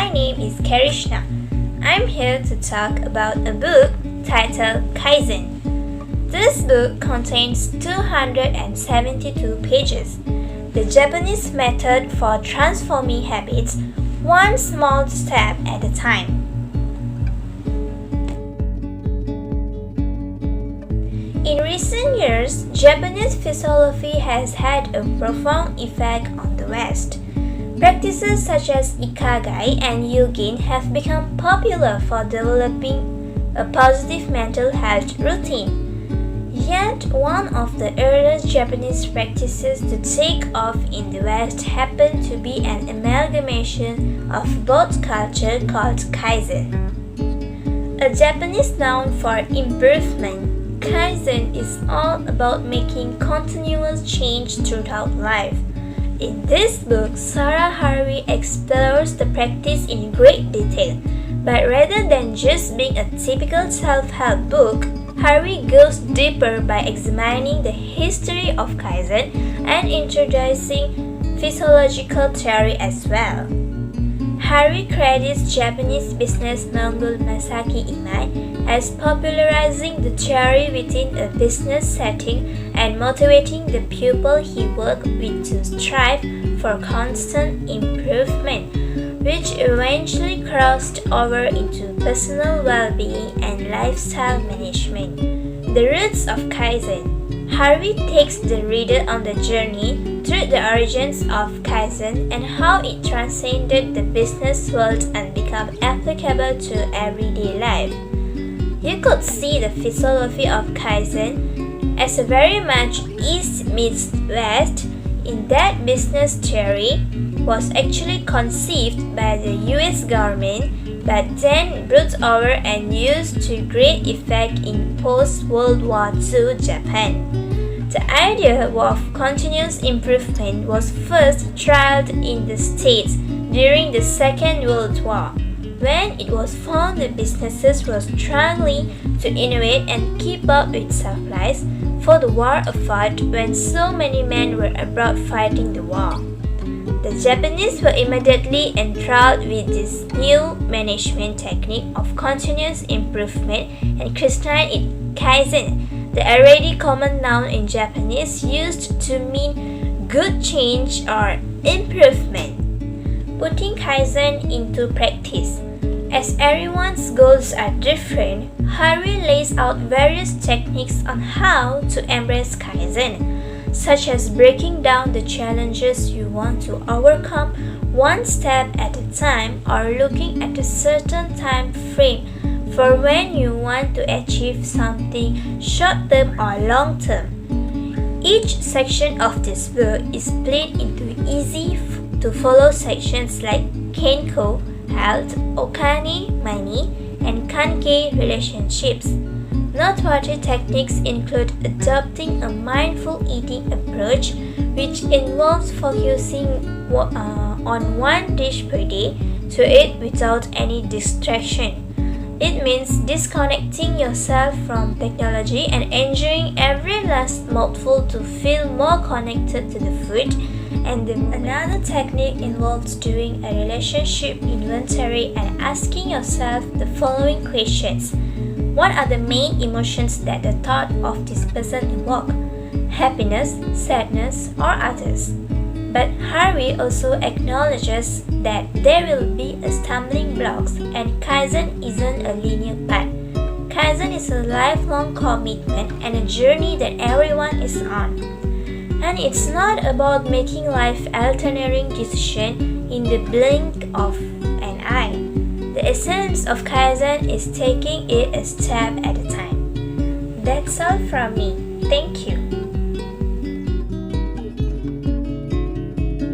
My name is Karishna. I'm here to talk about a book titled Kaizen. This book contains 272 pages, the Japanese method for transforming habits one small step at a time. In recent years, Japanese philosophy has had a profound effect on the West. Practices such as ikigai and yugin have become popular for developing a positive mental health routine. Yet, one of the earliest Japanese practices to take off in the West happened to be an amalgamation of both cultures called Kaizen. A Japanese noun for improvement, Kaizen is all about making continuous change throughout life. In this book, Sarah Harvey explores the practice in great detail, but rather than just being a typical self-help book, Harvey goes deeper by examining the history of Kaizen and introducing physiological theory as well. Harvey credits Japanese business mogul Masaki Imai as popularizing the theory within a business setting and motivating the people he worked with to strive for constant improvement, which eventually crossed over into personal well-being and lifestyle management. The roots of Kaizen. Harvey takes the reader on the journey through the origins of Kaizen and how it transcended the business world and became applicable to everyday life. You could see the philosophy of Kaizen as a very much East meets West in that business theory was actually conceived by the US government but then brought over and used to great effect in post-World War II Japan. The idea of continuous improvement was first trialed in the States during the Second World War, when it was found that businesses were struggling to innovate and keep up with supplies for the war effort when so many men were abroad fighting the war. The Japanese were immediately enthralled with this new management technique of continuous improvement and christened it Kaizen, the already common noun in Japanese used to mean good change or improvement. Putting Kaizen into practice. As everyone's goals are different, Harvey lays out various techniques on how to embrace Kaizen, such as breaking down the challenges you want to overcome one step at a time or looking at a certain time frame for when you want to achieve something short-term or long-term. Each section of this book is split into easy-to-follow sections like Kenko, health, Okani, money, and Kanke, relationships. Noteworthy techniques include adopting a mindful eating approach, which involves focusing on one dish per day to eat without any distraction. It means disconnecting yourself from technology and enjoying every last mouthful to feel more connected to the food. And another technique involves doing a relationship inventory and asking yourself the following questions. What are the main emotions that the thought of this person evoke? Happiness, sadness, or others? But Harvey also acknowledges that there will be stumbling blocks and Kaizen isn't a linear path. Kaizen is a lifelong commitment and a journey that everyone is on. And it's not about making life-altering decisions in the blink of an eye. The essence of Kaizen is taking it a step at a time. That's all from me. Thank you.